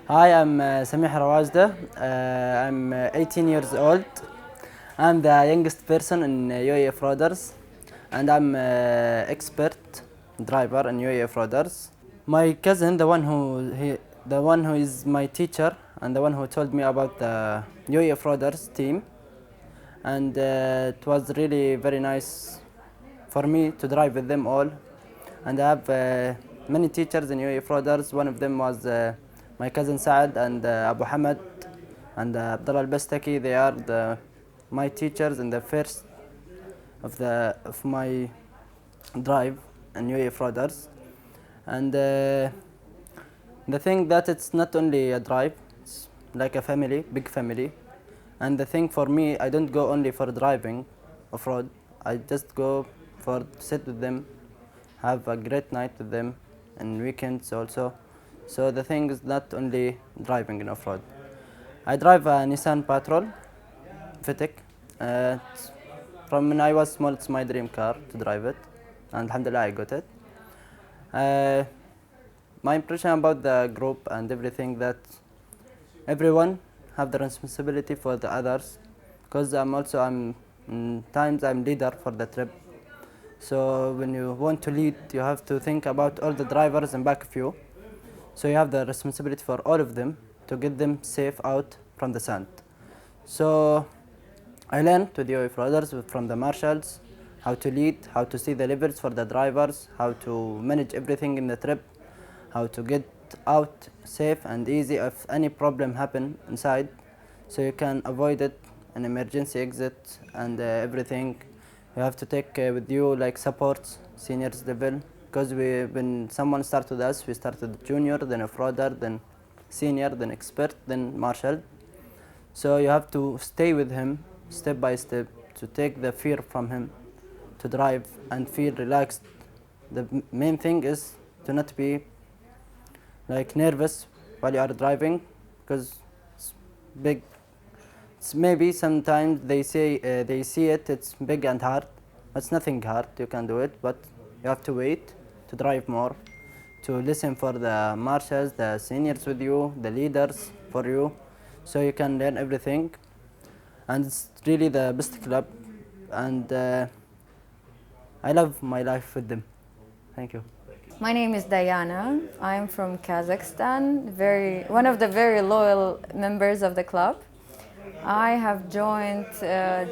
Hi, I'm Samih Rawazda. I'm 18 years old. I'm the youngest person in UAE Off-Roaders, and I'm expert driver in UAE Off-Roaders. My cousin, the one who is my teacher, and the one who told me about the UAE Off-Roaders team, and it was really very nice for me to drive with them all. And I have many teachers in UAE Frauders. One of them was my cousin Saad and Abu Hamad and Abdullah al-Bastaki. They are my teachers in the first of my drive in UAE Frauders. And the thing that it's not only a drive, it's like a family, big family. And the thing for me, I don't go only for driving off-road. I just go for sit with them, have a great night with them, and weekends also. So the thing is not only driving in off-road. I drive a Nissan Patrol, Vitic. From when I was small, it's my dream car to drive it, and alhamdulillah I got it. My impression about the group and everything, that everyone have the responsibility for the others, because times I'm leader for the trip. So when you want to lead, you have to think about all the drivers in back of you. So you have the responsibility for all of them to get them safe out from the sand. So I learned with the brothers from the marshals how to lead, how to see the levels for the drivers, how to manage everything in the trip, how to get out safe and easy if any problem happen inside, so you can avoid it, an emergency exit and everything. You have to take with you like supports, seniors level, because when someone starts with us, we started junior, then a frauder, then senior, then expert, then marshal. So you have to stay with him step by step to take the fear from him, to drive and feel relaxed. The main thing is to not be like nervous while you are driving, because it's big. Maybe sometimes they see it's big and hard. It's nothing hard, you can do it, but you have to wait to drive more, to listen for the marshals, the seniors with you, the leaders for you, so you can learn everything. And it's really the best club, and I love my life with them. Thank you. My name is Diana. I'm from Kazakhstan, one of the very loyal members of the club. I have joined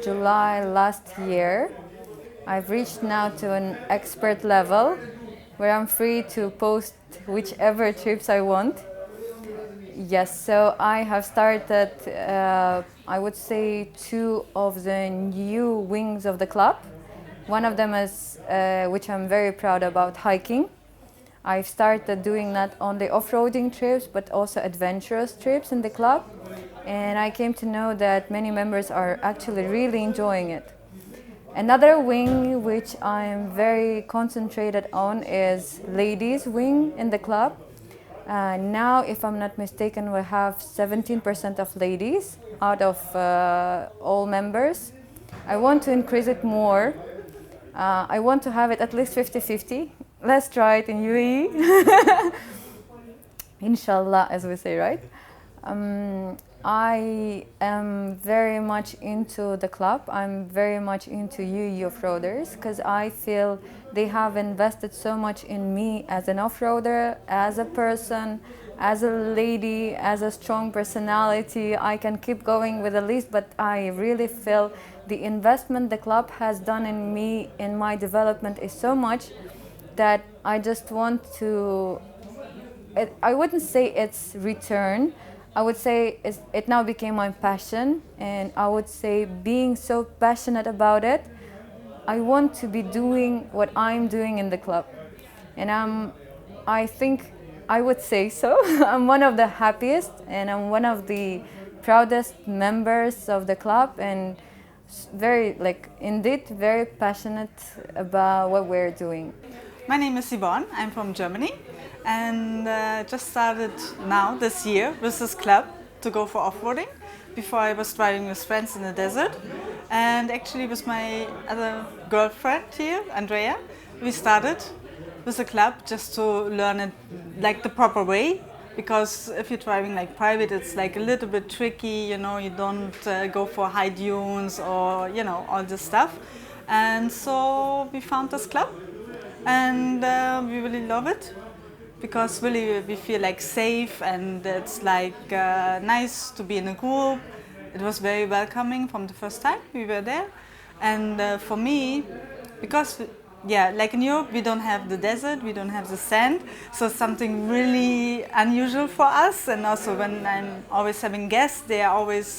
July last year. I've reached now to an expert level where I'm free to post whichever trips I want. Yes, so I have started, I would say, 2 of the new wings of the club. One of them is, which I'm very proud about, hiking. I've started doing not only off-roading trips, but also adventurous trips in the club. And I came to know that many members are actually really enjoying it. Another wing which I'm very concentrated on is ladies wing in the club. Now, if I'm not mistaken, we have 17% of ladies out of all members. I want to increase it more. I want to have it at least 50-50. Let's try it in UAE. Inshallah, as we say, right? I am very much into the club. I'm very much into UAE Off-Roaders because I feel they have invested so much in me as an off-roader, as a person, as a lady, as a strong personality. I can keep going with the list, but I really feel the investment the club has done in me, in my development, is so much that I just want to, I wouldn't say it's return, I would say it now became my passion, and I would say being so passionate about it, I want to be doing what I'm doing in the club. And I think I would say so. I'm one of the happiest and I'm one of the proudest members of the club, and indeed very passionate about what we're doing. My name is Yvonne, I'm from Germany, and just started now this year with this club to go for off-roading. Before I was driving with friends in the desert, and actually with my other girlfriend here, Andrea, we started with the club just to learn it like the proper way, because if you're driving like private, it's like a little bit tricky, you know, you don't go for high dunes or, you know, all this stuff. And so we found this club, and we really love it, because really we feel like safe, and it's like nice to be in a group. It was very welcoming from the first time we were there. And for me, because yeah, like in Europe, we don't have the desert, we don't have the sand, so it's something really unusual for us. And also when I'm always having guests, they always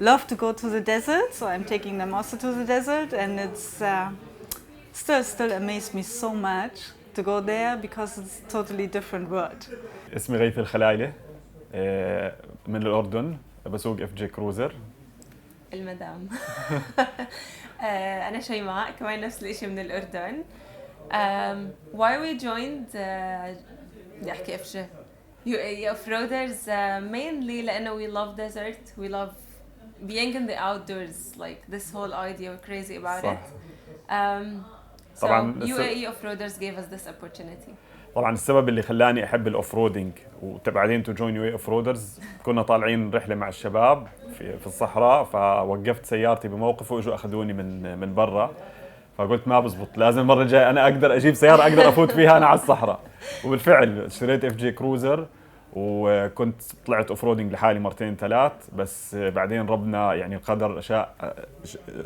love to go to the desert, so I'm taking them also to the desert, and it's still amazed me so much to go there, because it's a totally different world. اسمي غيث الخلايلة من الأردن، بسوق اف جي كروزر. المدام. أنا شيماء كمان نفس الإشي من الأردن. Why we joined بدي أحكي اف جي UAE Offroaders mainly لأنه we love desert, we love being in the outdoors, like this whole idea, we're crazy about صح. it. So UAE Offroaders gave us this opportunity. طبعا السبب اللي خلاني احب الاوف رودينج وبعدين تو جوين UAE Offroaders، كنا طالعين رحله مع الشباب في الصحراء، فوقفت سيارتي بموقف واجوا اخذوني من برا، فقلت ما بزبط، لازم المره الجايه انا اقدر اجيب سياره اقدر افوت فيها انا على الصحراء. وبالفعل اشتريت اف جي كروزر، وكنت طلعت اوف رودينج لحالي مرتين ثلاث، بس بعدين ربنا يعني القدر اشاء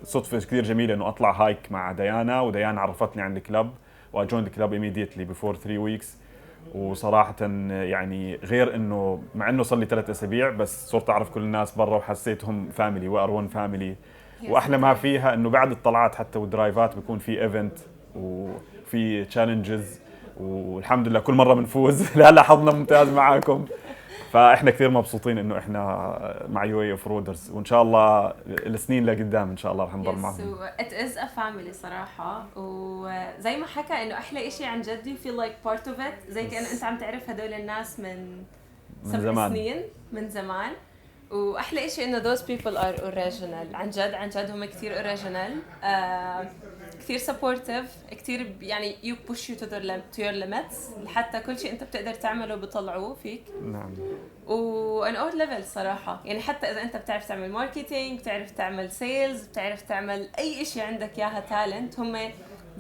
صدفه كثير جميله انه اطلع هايك مع ديانا، وديانا عرفتني عن الكلب، واجوين الكلب immediately before 3 weeks. وصراحه يعني غير انه مع انه صار لي 3 اسابيع بس صرت اعرف كل الناس برا وحسيتهم فاميلي وار1 فاميلي. واحلى ما فيها انه بعد الطلعات حتى والدرايفات بيكون في ايفنت وفي تشالنجز، والحمد لله كل مره بنفوز. لهلا حظنا ممتاز معاكم، فاحنا كثير مبسوطين انه احنا مع UAE Offroaders، وان شاء الله السنين لقدام ان شاء الله رح نضل معهم. It is a family صراحة، وزي ما حكى انه احلى اشي عن جد you feel like part of it، زي كأنه انت عم تعرف هدول الناس من 7 سنين من زمان. واحلى اشي انه those people are original، عن جد هم كثير original، كثير supportive، كثير يعني you push you to your limits، حتى كل شيء انت بتقدر تعمله بيطلعوه فيك. نعم. وان اور ليفل صراحة، يعني حتى اذا انت بتعرف تعمل ماركتينج، بتعرف تعمل سيلز، بتعرف تعمل اي شيء عندك اياها تالنت، هم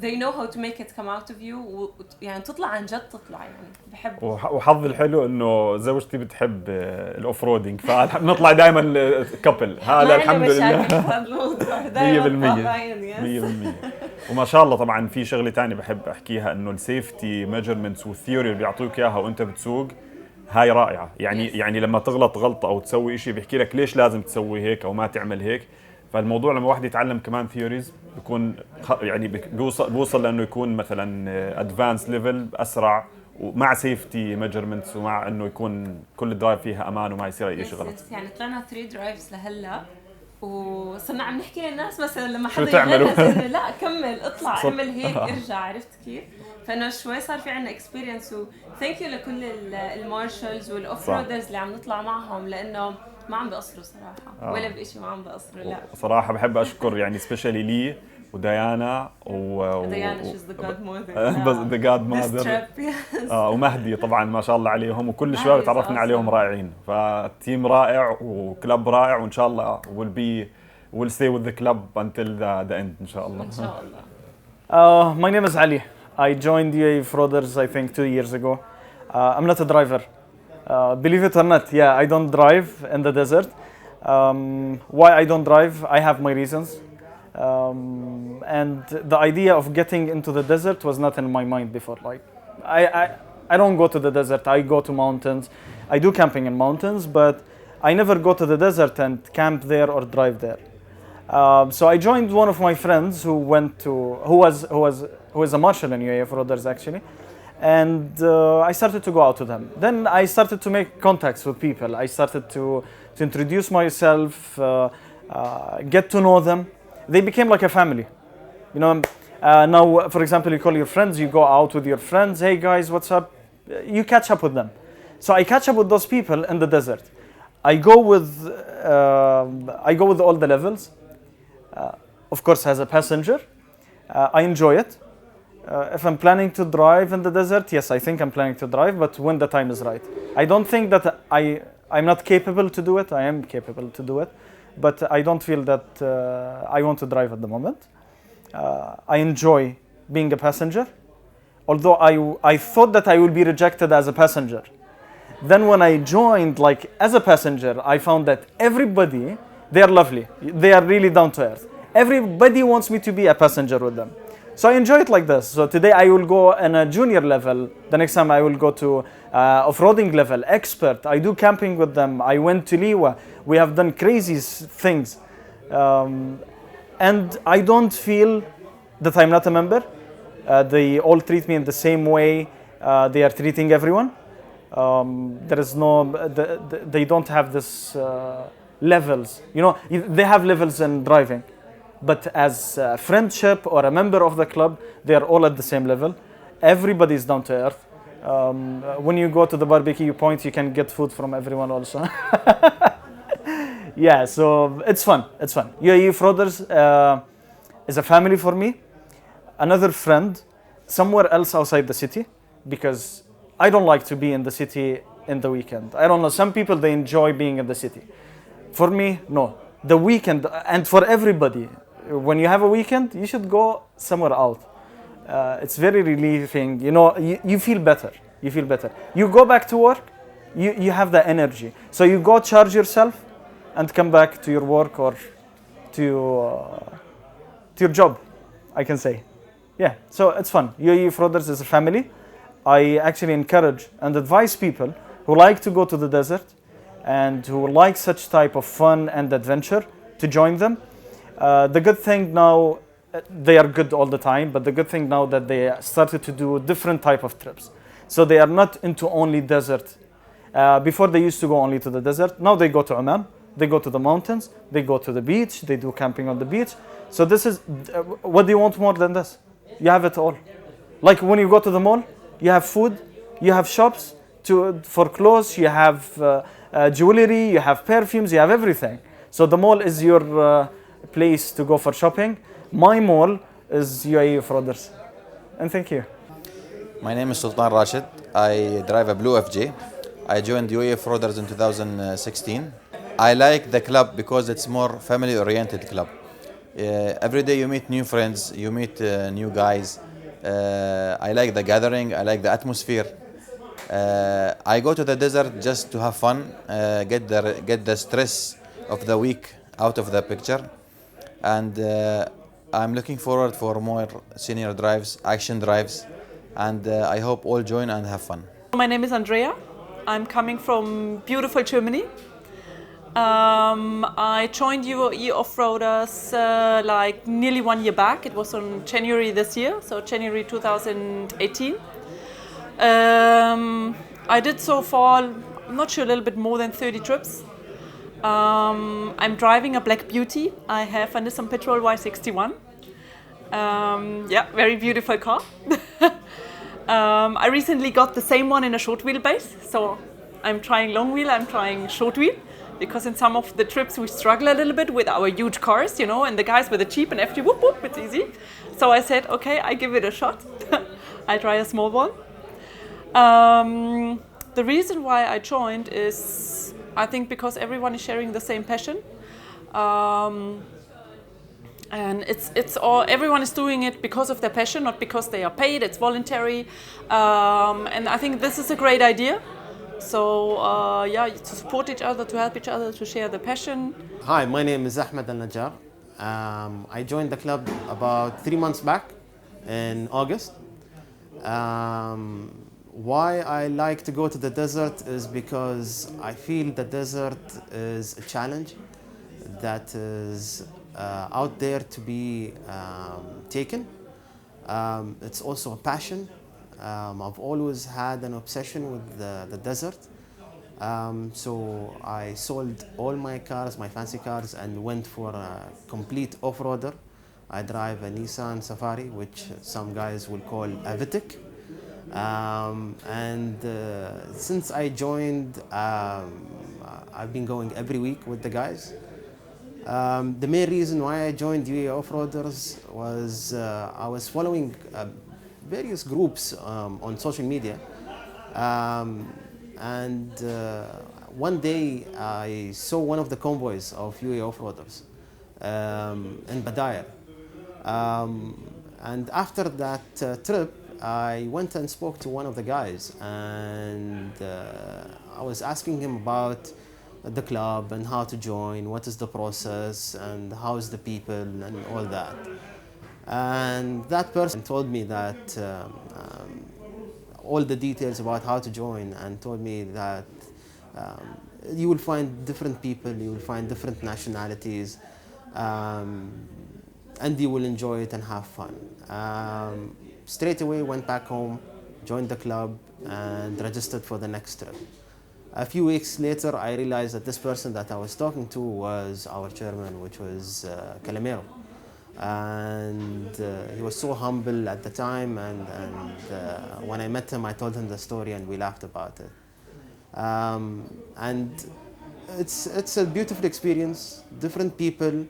they know how to make it come out of you، يعني تطلع عن جد تطلع. يعني بحب وحظي الحلو انه زوجتي بتحب الاوف رودينج، فنطلع دائما كابل، هذا الحمد لله 100%. وما شاء الله طبعا في شغله ثانيه بحب احكيها، انه السيفتي ميجرمنتس والثيوري اللي بيعطوك اياها وانت بتسوق هاي رائعه. يعني لما تغلط غلطه او تسوي شيء بيحكي لك ليش لازم تسوي هيك او ما تعمل هيك. فالموضوع لما واحد يتعلم كمان ثيوريز بيكون يعني بيوصل لانه يكون مثلا ادفانس ليفل اسرع، ومع سيفتي ميجرمنتس، ومع انه يكون كل الدرايف فيها امان وما يصير اي شيء غلط. يعني طلعنا 3 درايفز لهلا، وصرنا عم نحكي للناس مثلا لما شو حدا تعملوا؟ يغلس لا كمل اطلع اعمل هيك ارجع، عرفت كيف؟ فانه شوي صار في عنا اكسبيرينس. وثانك يو لكل المارشالز والاوف رودرز اللي عم نطلع معهم، لانه ما عم بقصروا صراحه ولا بشيء، ما عم بقصروا. لا صراحه بحب اشكر يعني سبيشالي لي وديانا ديانا شيز ذا جاد ماذر ذا جاد ماذر ومهدي طبعا ما شاء الله عليهم، وكل الشباب تعرفنا عليهم رائعين. فالتيم رائع وكلب رائع، وان شاء الله we'll stay with the club until the end ان شاء الله. ان شاء الله. My name is Ali. I joined UAE Offroaders I think 2 years ago. I'm not a driver. Believe it or not, yeah, I don't drive in the desert. Why I don't drive? I have my reasons. And the idea of getting into the desert was not in my mind before. Like, I don't go to the desert. I go to mountains. I do camping in mountains, but I never go to the desert and camp there or drive there. So I joined one of my friends who is a marshal in UAE Offroaders actually. And I started to go out with him. Then I started to make contacts with people. I started to introduce myself, get to know them. They became like a family. You know, now, for example, you call your friends, you go out with your friends. Hey guys, what's up? You catch up with them. So I catch up with those people in the desert. I go with all the levels. Of course, as a passenger, I enjoy it. If I'm planning to drive in the desert, yes, I think I'm planning to drive, but when the time is right. I don't think that I'm not capable to do it. I am capable to do it, but I don't feel that I want to drive at the moment. I enjoy being a passenger, although I thought that I will be rejected as a passenger. Then when I joined, like as a passenger, I found that everybody, they are lovely. They are really down to earth. Everybody wants me to be a passenger with them. So I enjoy it like this. So today I will go on a junior level. The next time I will go to off-roading level, expert. I do camping with them. I went to Liwa. We have done crazy things. And I don't feel that I'm not a member. They all treat me in the same way they are treating everyone. There is no, they don't have this levels. You know, they have levels in driving. But as a friendship or a member of the club, they are all at the same level. Everybody is down to earth. When you go to the barbecue point, you can get food from everyone also. Yeah, so it's fun. It's fun. UAE Offroaders is a family for me. Another friend somewhere else outside the city, because I don't like to be in the city in the weekend. I don't know. Some people, they enjoy being in the city. For me, no. The weekend, and for everybody, when you have a weekend, you should go somewhere out. It's very relieving. You know, you feel better. You feel better. You go back to work, you have the energy. So you go charge yourself and come back to your work or to your job, I can say. Yeah, so it's fun. UAE Offroaders is a family. I actually encourage and advise people who like to go to the desert and who like such type of fun and adventure to join them. The good thing now, they are good all the time, but the good thing now that they started to do different type of trips. So they are not into only desert. Before they used to go only to the desert. Now they go to Oman, they go to the mountains, they go to the beach, they do camping on the beach. So this is, what do you want more than this? You have it all. Like when you go to the mall, you have food, you have shops for clothes, you have jewelry, you have perfumes, you have everything. So the mall is your place to go for shopping. My mall is UAE Offroaders. And thank you. My name is Sultan Rashid. I drive a blue FJ. I joined UAE Offroaders in 2016. I like the club because it's more family-oriented club. Every day you meet new friends, you meet new guys. I like the gathering, I like the atmosphere. I go to the desert just to have fun, get the stress of the week out of the picture. And I'm looking forward for more senior drives, action drives, and I hope all join and have fun. My name is Andrea. I'm coming from beautiful Germany. I joined UAE Offroaders like nearly 1 year back. It was on January this year, so January 2018. I did so far, I'm not sure, a little bit more than 30 trips. I'm driving a Black Beauty. I have a Nissan Patrol Y61. Yeah, very beautiful car. I recently got the same one in a short wheelbase, so I'm trying long wheel, I'm trying short wheel, because in some of the trips we struggle a little bit with our huge cars, you know, and the guys with the cheap and FG, whoop whoop, it's easy. So I said, okay, I give it a shot. I try a small one. The reason why I joined is, I think, because everyone is sharing the same passion. And it's all, everyone is doing it because of their passion, not because they are paid, it's voluntary. And I think this is a great idea. So yeah, to support each other, to help each other, to share the passion. Hi, my name is Ahmed Al-Najjar. I joined the club about 3 months back in August. Why I like to go to the desert is because I feel the desert is a challenge that is out there to be taken. It's also a passion. I've always had an obsession with the desert. So I sold all my cars, my fancy cars, and went for a complete off-roader. I drive a Nissan Safari, which some guys will call a Vitic. Since I joined, I've been going every week with the guys. The main reason why I joined UAE Offroaders was I was following various groups on social media. And one day I saw one of the convoys of UAE off-roaders in Badaya. And after that trip, I went and spoke to one of the guys, and I was asking him about the club and how to join, what is the process, and how is the people and all that. And that person told me that all the details about how to join, and told me that you will find different people, you will find different nationalities, and you will enjoy it and have fun. Straight away went back home, joined the club, and registered for the next trip. A few weeks later, I realized that this person that I was talking to was our chairman, which was Calamero. And he was so humble at the time, and when I met him, I told him the story and we laughed about it. And it's a beautiful experience, different people.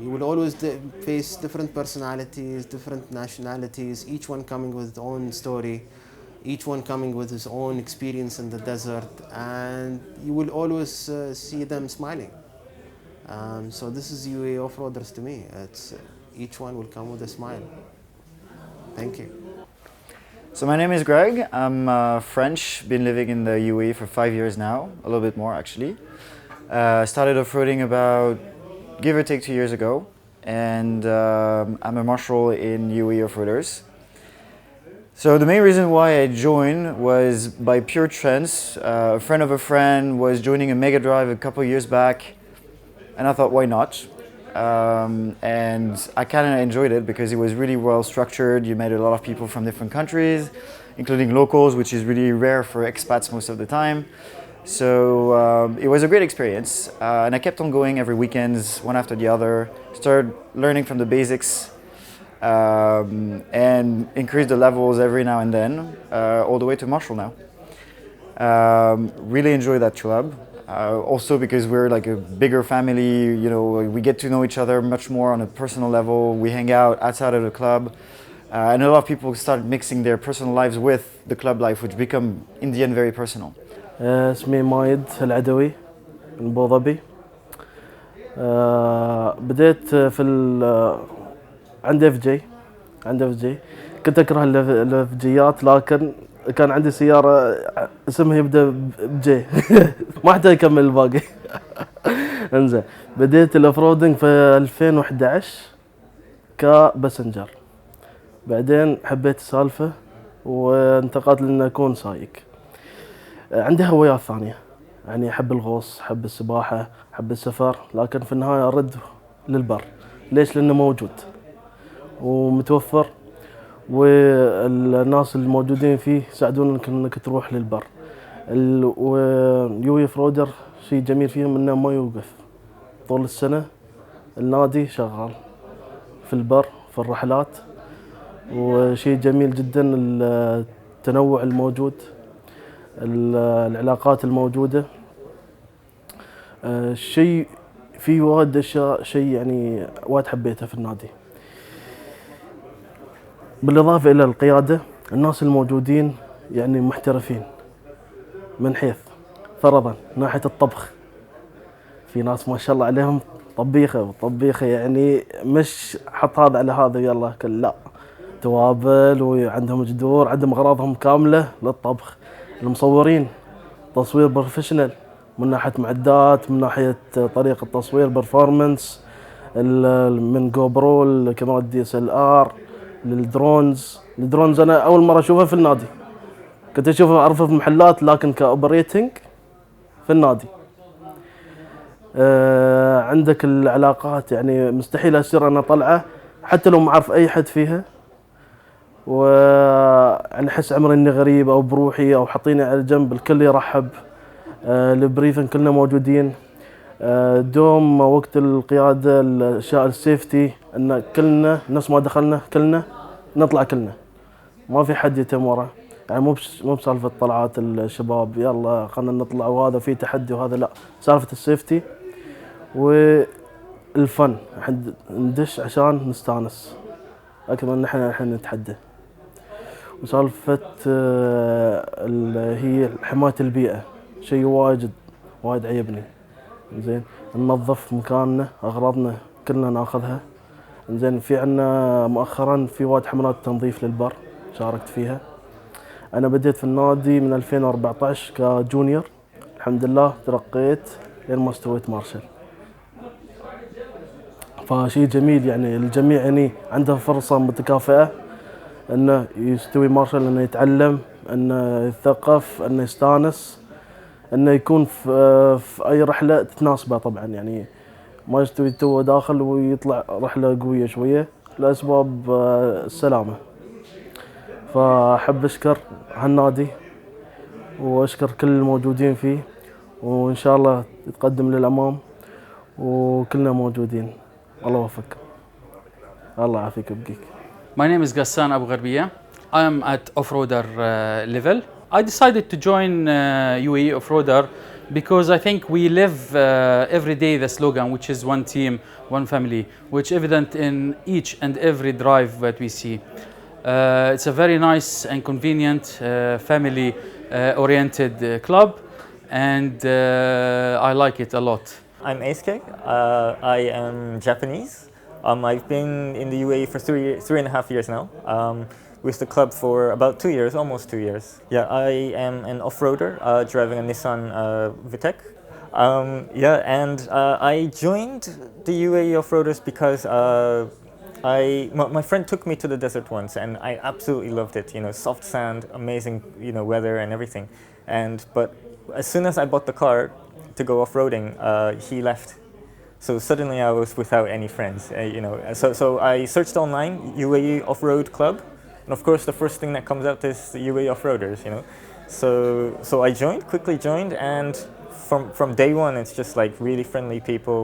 You will always face different personalities, different nationalities, each one coming with its own story, each one coming with his own experience in the desert, and you will always see them smiling. So this is UAE off-roaders to me. It's each one will come with a smile. Thank you. So my name is Greg. I'm French, been living in the UAE for 5 years now, a little bit more actually. Started off-roading about, give or take, 2 years ago, and I'm a marshal in UAE Off-Roaders. So the main reason why I joined was by pure chance. A friend of a friend was joining a Mega Drive a couple years back, and I thought, why not? And I kind of enjoyed it because it was really well structured. You met a lot of people from different countries, including locals, which is really rare for expats most of the time. So it was a great experience, and I kept on going every weekends, one after the other. Started learning from the basics and increased the levels every now and then, all the way to marshal now. Really enjoy that club. Also because we're like a bigger family, you know, we get to know each other much more on a personal level. We hang out outside of the club, and a lot of people start mixing their personal lives with the club life, which become in the end very personal. اسمي مايد العدوي من أبو ظبي. بديت عندي اف جي. كنت اكره الاف جيات، لكن كان عندي سيارة اسمها يبدأ بجي ما احتاج اكمل الباقي. انزين، بديت الافرودنج في 2011 كباسنجر، بعدين حبيت السالفة وانتقلت لأن اكون سايق. عندي هوايات ثانية، يعني أحب الغوص، أحب السباحة، أحب السفر، لكن في النهاية أرد للبر. ليش؟ لأنه موجود ومتوفر، والناس الموجودين فيه يساعدونك إنك تروح للبر. ويوي فرودر شيء جميل فيهم إنه ما يوقف طول السنة، النادي شغال في البر في الرحلات، وشيء جميل جدا التنوع الموجود، العلاقات الموجودة. شيء في وايد اشياء، شيء يعني وايد حبيته في النادي. بالاضافة الى القيادة، الناس الموجودين يعني محترفين، من حيث فرضا ناحية الطبخ، في ناس ما شاء الله عليهم طبيخة يعني مش حط هذا على هذا يلا كل، لا، توابل، وعندهم جذور، عندهم اغراضهم كاملة للطبخ. المصورين تصوير بروفيشنال، من ناحية معدات، من ناحية طريقة تصوير برفورمانس، من جو برو، الكاميرات دي اس ال ار، الدرونز انا اول مرة اشوفها في النادي، كنت اشوفها اعرفها في محلات، لكن كاوبريتنج في النادي. عندك العلاقات، يعني مستحيل اصير انا طلعة حتى لو ما اعرف اي حد فيها، وأنا أحس عمري إني غريب أو بروحي أو حاطيني على جنب، الكل يرحب. البريفنج كلنا موجودين. دوم وقت القيادة، الأشياء السيفتي، إن كلنا نفس ما دخلنا كلنا نطلع كلنا، ما في حد يتم ورا. يعني مو بسالفة طلعات الشباب يلا خلنا نطلع وهذا في تحدي وهذا، لا، سالفة السيفتي والفن، ندش عشان نستانس أكثر من نحن نتحدى. وسالفة اللي هي حماية البيئة، شيء وايد عيبني. زين ننظف مكاننا، أغراضنا كلنا ناخذها. زين في عنا مؤخرا في وايد حملات تنظيف للبر شاركت فيها. أنا بديت في النادي من 2014 كجونيور، الحمد لله ترقيت لين ما استويت مارشال. فشيء جميل يعني الجميع يعني عنده فرصة متكافئة انه يستوي مارشال، انه يتعلم، انه يثقف، انه يستانس، انه يكون في اي رحلة تتناسبه طبعا. يعني ما يستوي تو داخل ويطلع رحلة قوية شوية لأسباب السلامة. فأحب أشكر هالنادي وأشكر كل الموجودين فيه، وإن شاء الله يتقدم للأمام وكلنا موجودين. الله يوفقك. الله يعافيك ويبقيك. My name is Ghassan Abu Gharbiya. I am at off-roader level. I decided to join UAE Off-Roader because I think we live every day the slogan, which is one team, one family, which evident in each and every drive that we see. It's a very nice and convenient family oriented club, and I like it a lot. I'm Eisuke. I am Japanese. I've been in the UAE for three and a half years now. With the club for about 2 years, almost 2 years. Yeah, I am an off-roader driving a Nissan Vitek. I joined the UAE Off-Roaders because my friend took me to the desert once, and I absolutely loved it. You know, soft sand, amazing, weather and everything. But as soon as I bought the car to go off-roading, he left. So suddenly I was without any friends. So I searched online UAE Off-Road Club, and of course the first thing that comes out is the UAE Off-Roaders. So I quickly joined, and from day one it's just like really friendly people.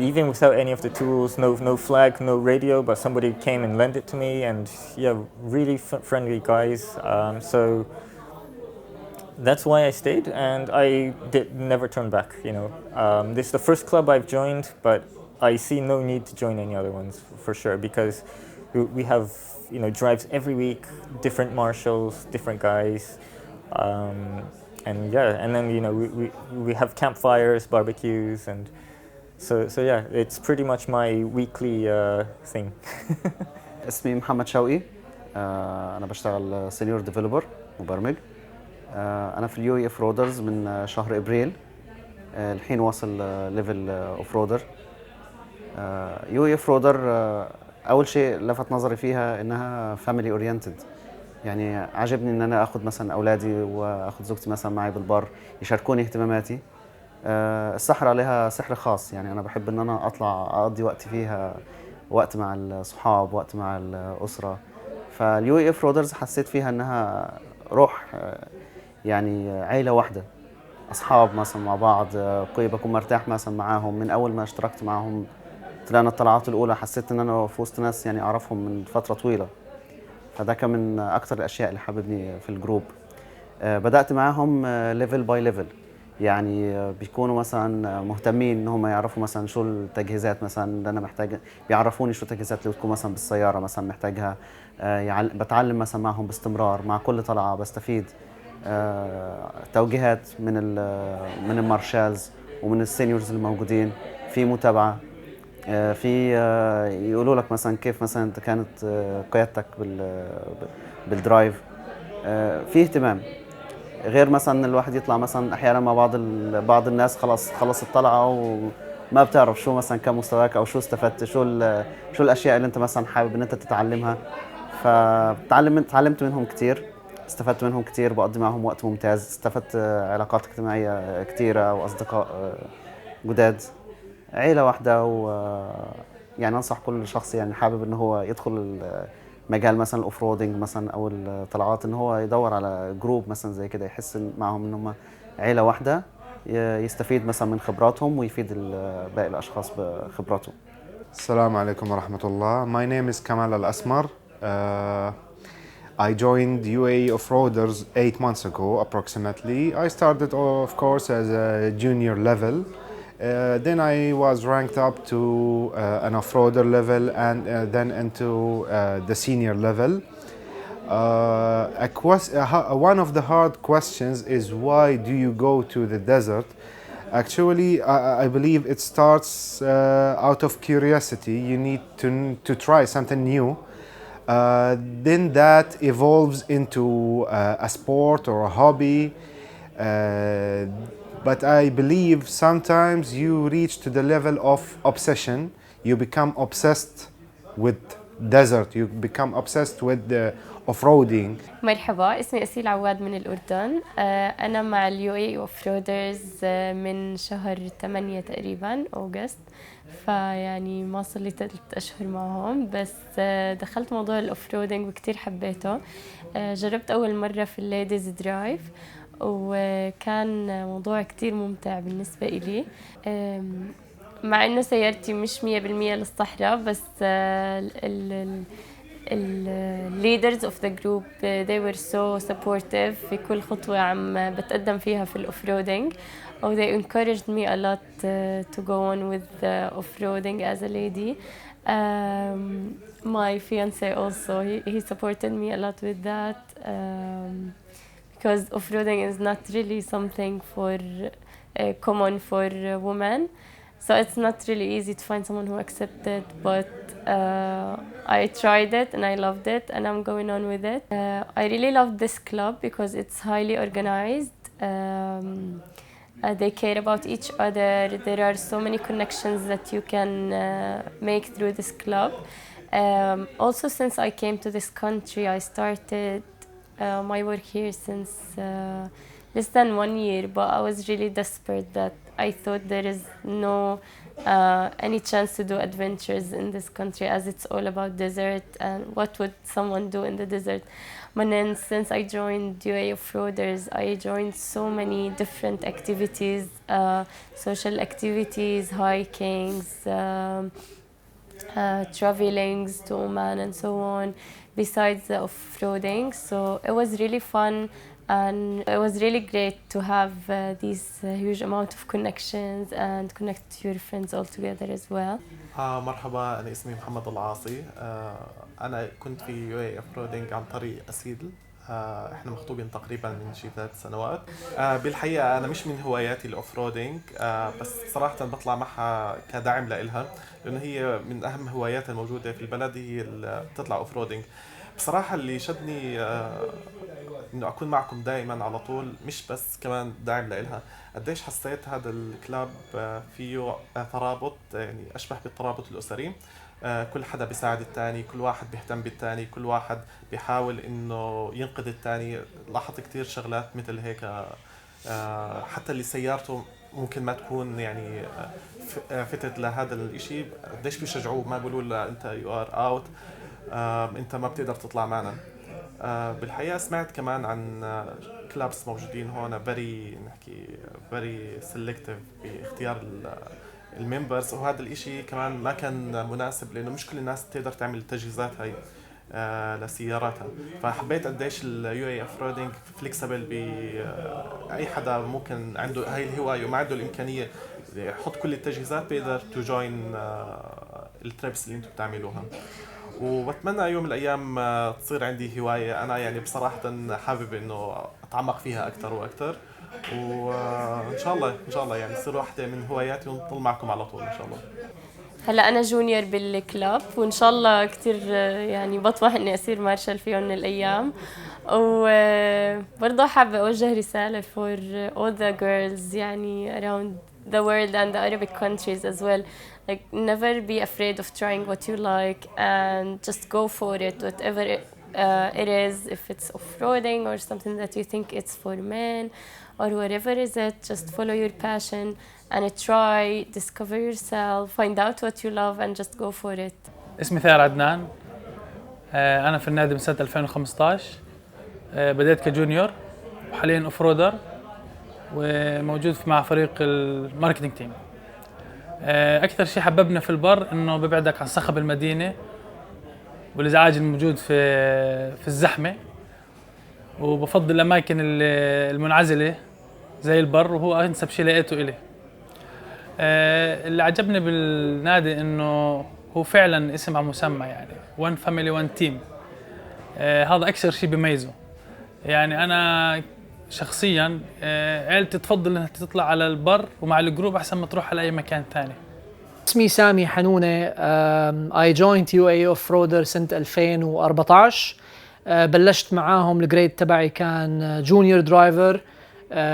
Even without any of the tools, no flag, no radio, but somebody came and lent it to me, and yeah, really friendly guys. So that's why I stayed, and I never turn back. This is the first club I've joined, but I see no need to join any other ones for sure, because we have drives every week, different marshals, different guys, and then we have campfires, barbecues, and so yeah, it's pretty much my weekly thing. اسمي محمد شوقي. أنا بشتغل سينيور ديفلوبر مبرمج. أنا في اليو اف رودرز من شهر إبريل. الحين واصل ليفل اوف رودر. يو اف رودر أول شيء لفت نظري فيها إنها فاميلي اورينتد. يعني عجبني إن أنا أخذ مثلا أولادي وأخذ زوجتي مثلا معي بالبر يشاركوني اهتماماتي. الصحراء لها سحر خاص، يعني أنا بحب إن أنا أطلع أقضي وقتي فيها، وقت مع الصحاب، وقت مع الأسرة. فاليو اف رودرز حسيت فيها إنها روح، يعني عيلة واحدة، أصحاب مثلا مع بعض، بكون مرتاح مثلا معاهم. من أول ما اشتركت معهم طلعنا الطلعات الأولى حسيت إن أنا في وسط ناس يعني أعرفهم من فترة طويلة، فده كان من أكتر الأشياء اللي حببني في الجروب. بدأت معاهم ليفل باي ليفل، يعني بيكونوا مثلا مهتمين إن هم يعرفوا مثلا شو التجهيزات مثلا اللي أنا محتاج، بيعرفوني شو التجهيزات اللي بتكون مثلا بالسيارة مثلا محتاجها. بتعلم مثلا معهم باستمرار، مع كل طلعة بستفيد توجيهات من المارشالز ومن السينيورز الموجودين، في متابعة، في يقولوا لك مثلا كيف مثلا انت كانت قيادتك بالدرايف، في اهتمام. غير مثلا الواحد يطلع مثلا احيانا مع بعض الناس خلص الطلعة وما بتعرف شو مثلا كان مستواك او شو استفدت، شو الاشياء اللي انت مثلا حابب ان انت تتعلمها. فتعلمت منهم كتير، استفدت منهم كتير، بقضي معهم وقت ممتاز، استفدت علاقات اجتماعية كتيرة وأصدقاء جداد، عيلة واحدة. يعني أنصح كل شخص يعني حابب إن هو يدخل مجال مثلا الأوفرودينج مثلا أو الطلعات إن هو يدور على جروب مثلا زي كده، يحس معهم إن هم عيلة واحدة، يستفيد مثلا من خبراتهم ويفيد باقي الأشخاص بخبراتهم. السلام عليكم ورحمة الله. My name is Kamal Al-Asmar. I joined UAE Off-Roaders 8 months ago approximately. I started of course as a junior level. Then I was ranked up to an off-roader level and then into the senior level. One of the hard questions is why do you go to the desert? Actually, I believe it starts out of curiosity. You need to try something new. Then that evolves into a sport or a hobby. But I believe sometimes you reach to the level of obsession. You become obsessed with desert. You become obsessed with the off-roading. مرحبا، اسمي أسيل عواد من الأردن. أنا مع UAE Offroaders من شهر 8 تقريبا أوغست، فيعني ما صار لي 3 أشهر معهم، بس دخلت موضوع الأوفرودينج وكتير حبيته. جربت أول مرة في الليديز درايف وكان موضوع كتير ممتع بالنسبة إلي، مع إنه سيارتي مش 100% للصحراء، بس leaders of the group they were so supportive في كل خطوة عم بتقدم فيها في الأوفرودينج. Oh, they encouraged me a lot to go on with off-roading as a lady. My fiance also, he supported me a lot with that, because off-roading is not really something for common for women. So it's not really easy to find someone who accepts it, but I tried it and I loved it and I'm going on with it. I really love this club because it's highly organized. They care about each other. There are so many connections that you can make through this club. Also, since I came to this country, I started my work here since less than 1 year, but I was really desperate that I thought there is no any chance to do adventures in this country, as it's all about desert and what would someone do in the desert. And then since I joined UAE Offroaders, I joined so many different activities, social activities, hikings, travelings to Oman and so on, besides the off-roading. So it was really fun. And it was really great to have these huge amount of connections and connect to your friends all together as well. مرحبا، أنا اسمي محمد العاصي. أنا كنت في UAE Offroading عن طريق أسيل. احنا مخطوبين تقريبا من شي 3 سنوات. بالحقيقة أنا مش من هواياتي الأوفرودينج، بس صراحة بطلع معها كدعم لإلها، لأنه هي من أهم هواياتها الموجودة في البلد، هي اللي بتطلع أوفرودينج. بصراحة اللي شدني إنه أكون معكم دائما على طول، مش بس كمان داعم لإلها، قديش حسيت هذا الكلاب فيه ترابط، يعني أشبه بالترابط الأسري. كل حدا بيساعد الثاني، كل واحد بيهتم بالثاني، كل واحد بيحاول إنه ينقذ الثاني. لاحظت كتير شغلات مثل هيك، حتى اللي سيارته ممكن ما تكون يعني فتت لهذا الإشي، قديش بيشجعوه، ما بيقولوا له أنت you are out، أنت ما بتقدر تطلع معنا. بالحقيقة سمعت كمان عن كلابس موجودين هون very selective باختيار الممبرز، وهذا الاشي كمان ما كان مناسب، لأنه مش كل الناس تقدر تعمل التجهيزات هاي لسياراتها. فحبيت قديش UAE Offroading فليكسبل، بأي حدا ممكن عنده هاي الهواية وما عنده الإمكانية يحط كل التجهيزات بيقدر تو جوين التريبس اللي انتم بتعملوها. وبتمنى يوم من الايام تصير عندي هوايه. انا يعني بصراحه حابب انه اتعمق فيها اكثر واكثر، وان شاء الله يعني تصير واحده من هواياتي ونضل معكم على طول ان شاء الله. هلا انا جونيور بالكلاب، وان شاء الله كثير يعني بطمح اني اصير مارشال في يوم من الايام. وبرضه حابه اوجه رساله for all the girls يعني around the world and the Arabic countries as well. Like, never be afraid of trying what you like and just go for it, whatever it is. If it's off-roading or something that you think it's for men or whatever is it, just follow your passion and try, discover yourself, find out what you love and just go for it. اسمي ثائر عدنان. أنا في النادي من سنة 2015. بدأت كجونيور وحاليا أوفرودر، وموجود مع فريق الماركتينج تيم. أكثر شيء حببنا في البر إنه ببعدك عن صخب المدينة والإزعاج الموجود في الزحمة، وبفضل الأماكن المنعزلة زي البر، وهو أنسب شيء لقيته إلي. اللي عجبني بالنادي انه هو فعلا اسم على مسمى، يعني one family one team. هذا اكثر شيء بيميزه. يعني انا شخصيا عيلتي تفضل انها تطلع على البر ومع الجروب احسن ما تروح على اي مكان ثاني. اسمي سامي حنونة. I joined UAE Offroader سنة 2014. بلشت معاهم. الجريد تبعي كان جونيور درايفر.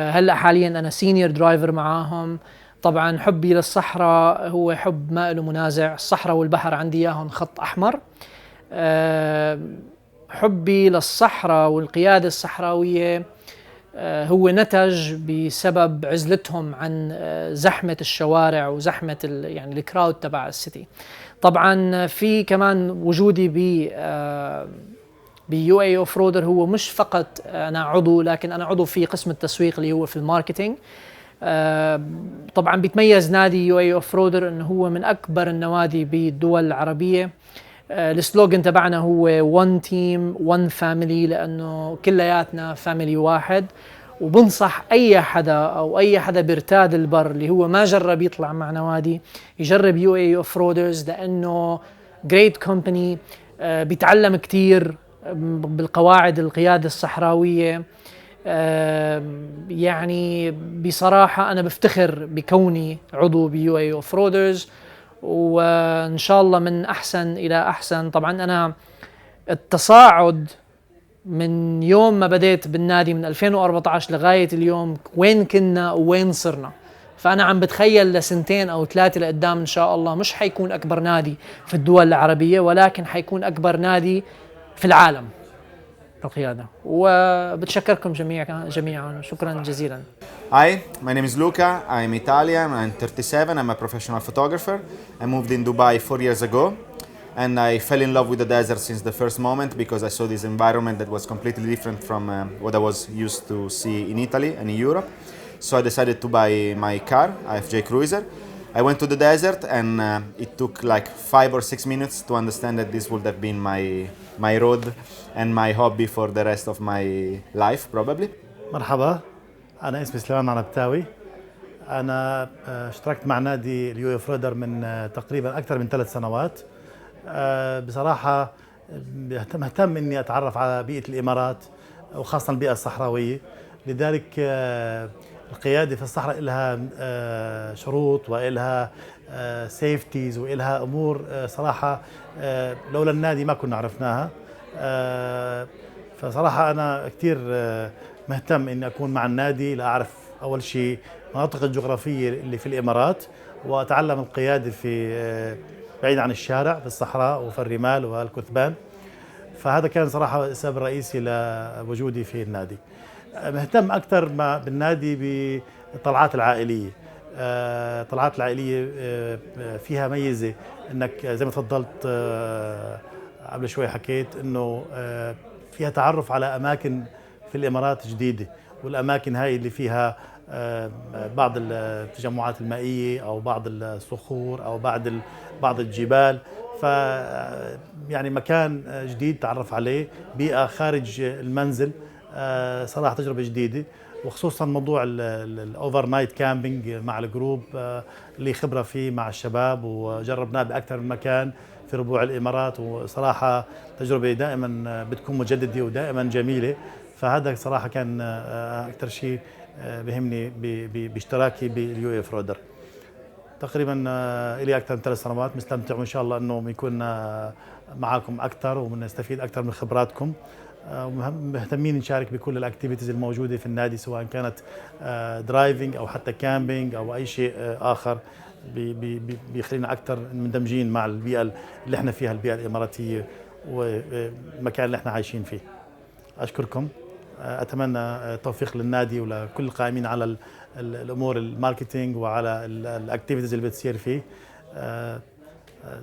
هلا حاليا انا سينيور درايفر معاهم. طبعا حبي للصحراء هو حب ما له منازع. الصحراء والبحر عندي اياهم خط احمر. حبي للصحراء والقيادة الصحراوية هو نتج بسبب عزلتهم عن زحمة الشوارع وزحمة يعني الكراود تبع السيتي. طبعا في كمان وجودي بيو اي اوف رودر هو مش فقط انا عضو، لكن انا عضو في قسم التسويق اللي هو في الماركتينج. طبعا بيتميز نادي يو اي اوف رودر انه هو من اكبر النوادي بالدول العربية. السلوغن تبعنا هو one team one family، لأنه كلياتنا فاميلي واحد. وبنصح أي حدا أو أي حدا بيرتاد البر اللي هو ما جرب يطلع مع نوادي يجرب UAE Offroaders، لأنه great company. بيتعلم كتير بالقواعد القيادة الصحراوية. يعني بصراحة أنا بفتخر بكوني عضو UAE Offroaders، وإن شاء الله من أحسن إلى أحسن. طبعا أنا التصاعد من يوم ما بديت بالنادي من 2014 لغاية اليوم وين كنا ووين صرنا، فأنا عم بتخيل لسنتين أو ثلاثة لقدام إن شاء الله مش حيكون أكبر نادي في الدول العربية، ولكن حيكون أكبر نادي في العالم القيادة. وبتشكركم جميعا شكرا جزيلا. Hi, my name is Luca. I'm Italian. I'm 37. I'm a professional photographer. I moved in Dubai 4 years ago, and I fell in love with the desert since the first moment because I saw this environment that was completely different from what I was used to see in Italy and in Europe. So I decided to buy my car, AFJ Cruiser. I went to the desert, and it took like 5 or 6 minutes to understand that this would have been my road and my hobby for the rest of my life, probably. مرحبا، أنا اسمي سليمان عنبتاوي. أنا اشتركت مع نادي اليو اوف-رودر من تقريبا أكثر من 3 سنوات. بصراحة مهتم إني أتعرف على بيئة الإمارات وخاصة البيئة الصحراوية، لذلك القيادة في الصحراء لها شروط وإلها سيفتيز وإلها أمور صراحة لولا النادي ما كنا عرفناها. فصراحة أنا كثير مهتم إني أكون مع النادي لأعرف أول شيء المناطق الجغرافية اللي في الإمارات، وأتعلم القيادة في بعيد عن الشارع في الصحراء وفي الرمال والكثبان. فهذا كان صراحة السبب الرئيسي لوجودي في النادي. مهتم أكثر بالنادي بالطلعات العائلية. الطلعات العائلية فيها ميزة إنك زي ما تفضلت قبل شوي حكيت إنه فيها تعرف على أماكن في الإمارات جديدة، والأماكن هاي اللي فيها بعض التجمعات المائية أو بعض الصخور أو بعض الجبال. ف يعني مكان جديد تعرف عليه، بيئة خارج المنزل، صراحة تجربة جديدة. وخصوصا موضوع الأوفر نايت كامبينج مع الجروب اللي خبرة فيه مع الشباب، وجربناه بأكثر من مكان في ربوع الإمارات، وصراحة تجربة دائما بتكون مجددة ودائما جميلة. فهذا صراحة كان أكثر شيء بهمني باشتراكي باليو اي اوف-رودر. تقريبا لي أكثر من 3 سنوات، مستمتع وإن شاء الله أنه يكون معكم أكثر ونستفيد أكثر من خبراتكم. مهتمين نشارك بكل الأكتيفيتيز الموجودة في النادي، سواء كانت درايفنج أو حتى كامبينج أو أي شيء آخر بيخلينا أكثر مندمجين مع البيئة اللي احنا فيها، البيئة الإماراتية والمكان اللي احنا عايشين فيه. أشكركم. أتمنى التوفيق للنادي ولكل القائمين على الأمور الماركتينج وعلى الأكتيفيتيز اللي بتصير فيه.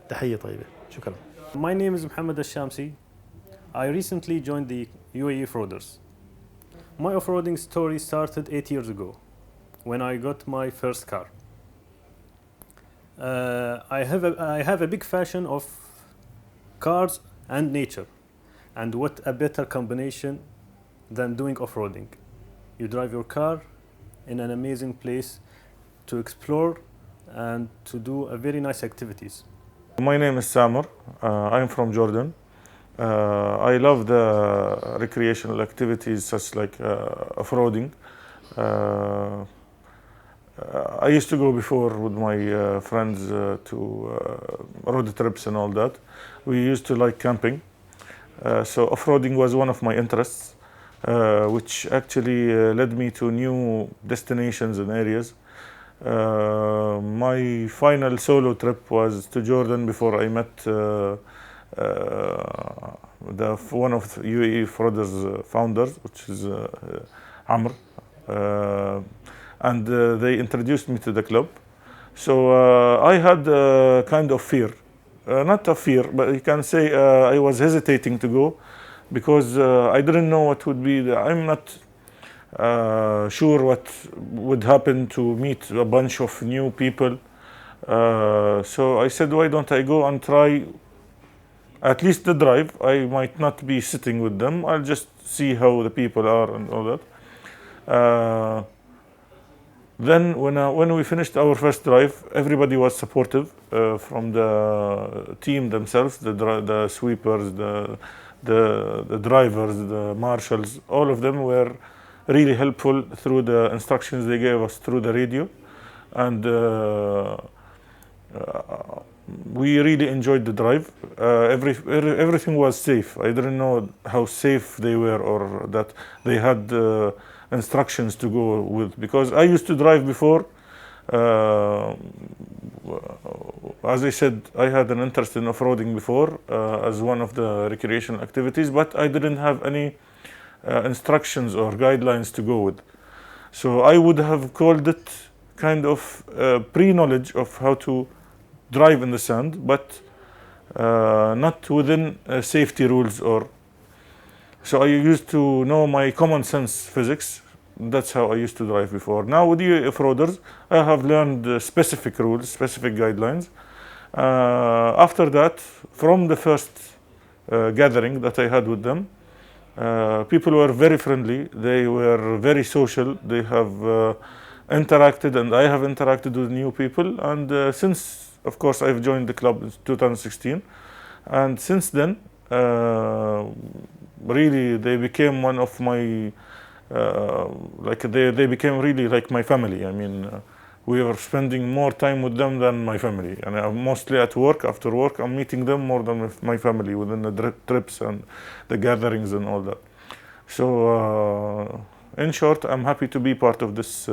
تحية طيبة. شكرا. My name is Mohammed Al-Shamsi. I recently joined the UAE Offroaders. My off-roading story started 8 years ago when I got my first car. I have a big passion of cars and nature, and what a better combination than doing off-roading. You drive your car in an amazing place to explore and to do a very nice activities. My name is Samur. I'm from Jordan. I love the recreational activities such like off-roading. I used to go before with my friends to road trips and all that. We used to like camping. So off-roading was one of my interests, which actually led me to new destinations and areas. My final solo trip was to Jordan before I met one of the UAEOFFROADERS founders, which is Amr. And they introduced me to the club. So I had kind of fear. Not a fear, but you can say I was hesitating to go because I didn't know what would be. I'm not sure what would happen to meet a bunch of new people. So I said, why don't I go and try at least the drive? I might not be sitting with them. I'll just see how the people are and all that. Then when we finished our first drive, everybody was supportive from the team themselves, the sweepers, the drivers, the marshals. All of them were really helpful through the instructions they gave us through the radio. And we really enjoyed the drive. Everything was safe. I didn't know how safe they were or that they had instructions to go with, because I used to drive before. As I said, I had an interest in off-roading before as one of the recreational activities, but I didn't have any instructions or guidelines to go with. So I would have called it kind of pre-knowledge of how to drive in the sand, but not within safety rules or. So I used to know my common sense physics. That's how I used to drive before. Now with UAEOFFROADERS, I have learned specific rules, specific guidelines. After that, from the first gathering that I had with them, people were very friendly. They were very social. They have interacted, and I have interacted with new people. And since, of course, I've joined the club in 2016, and since then, really, they became one of my, they became really like my family. I mean, we were spending more time with them than my family. And I'm mostly at work, after work, I'm meeting them more than with my family within the trips and the gatherings and all that. So, in short, I'm happy to be part of this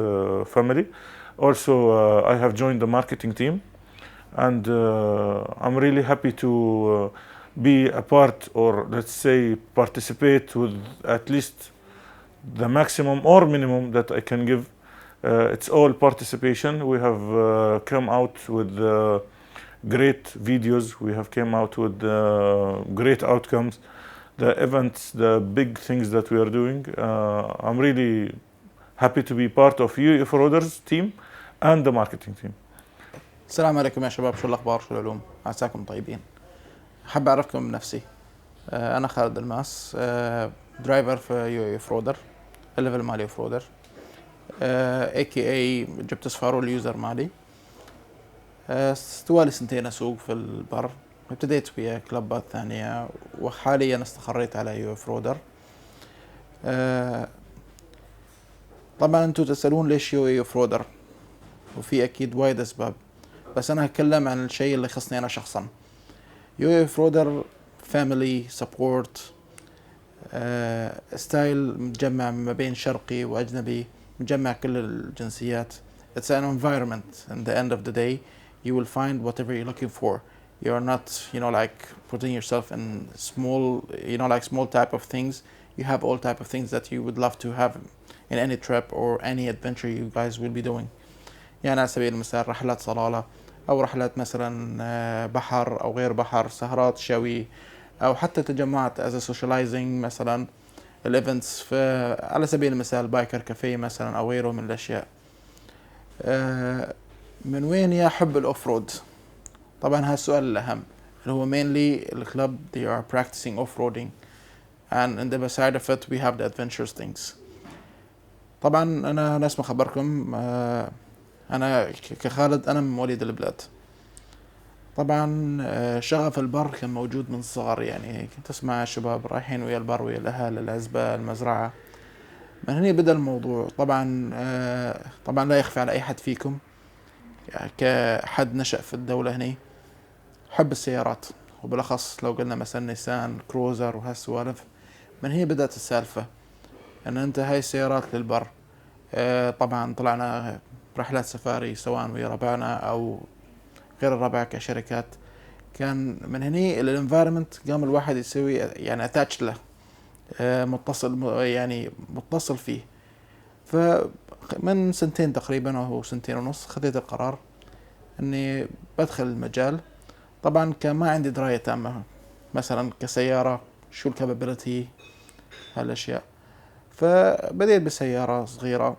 family. Also, I have joined the marketing team, and I'm really happy to be a part, or let's say participate with at least the maximum or minimum that I can give. It's all participation. We have come out with great videos. We have come out with great outcomes. The events, the big things that we are doing. I'm really happy to be part of UAEOFFROADERS team and the marketing team. السلام عليكم يا شباب، شو الأخبار، شو العلوم، عساكم طيبين. حاب أعرفكم بنفسي. أنا خالد الماس، درايفر في UAEOFFROADER، الليفل مالي اوف-رودر، AKA جبت صفارو اليوزر مالي. استوالي سنتين أسوق في البر. ابتديت ويا كلبات ثانية، وحاليا استقريت على UAEOFFROADER. طبعا انتم تسألون ليش UAEOFFROADER، وفي أكيد وايد أسباب، بس أنا هتكلم عن الشيء اللي يخصني أنا شخصا. UAEOFFROADER family support، ستايل متجمع ما بين شرقي وأجنبي، مجمع كل الجنسيات. It's an environment. At the end of the day, you will find whatever you're looking for. You're not, like putting yourself in small, like small type of things. You have all type of things that you would love to have in any trip or any adventure you guys will be doing. يعني على سبيل المثال رحلات صلالة، أو رحلات مثلا بحر أو غير بحر، سهرات شوي، أو حتى تجمعات as a socializing مثلا الإيفنتس، على سبيل المثال بايكر كافيه مثلا أو غيره من الأشياء. من وين يحب الأوف-رود؟ طبعا هذا السؤال الأهم، اللي هو mainly الكلب they are practicing off-roading, and in the beside of it we have the adventurous things. طبعا أنا ناس ما خبركم، أنا كخالد أنا من مواليد البلاد. طبعا شغف البر كان موجود من الصغر، يعني كنت أسمع الشباب رايحين ويا البر ويا الأهل العزبة المزرعة. من هنا بدأ الموضوع. طبعا لا يخفى على أي حد فيكم يعني كحد نشأ في الدولة هنا حب السيارات، وبالأخص لو قلنا مثلا نيسان كروزر وهالسوالف. من هنا بدأت السالفة أن أنت هاي السيارات للبر. طبعا طلعنا رحلات سفاري سواء ويا ربعنا أو غير الربع كشركات. كان من هنا الانفايرمنت قام الواحد يسوي يعني اتاتش له، متصل فيه. فمن سنتين تقريبا أو سنتين ونص خذيت القرار أني بدخل المجال. طبعا كان ما عندي دراية تامة مثلا كسيارة شو الكابابيلتي هالأشياء. فبديت بسيارة صغيرة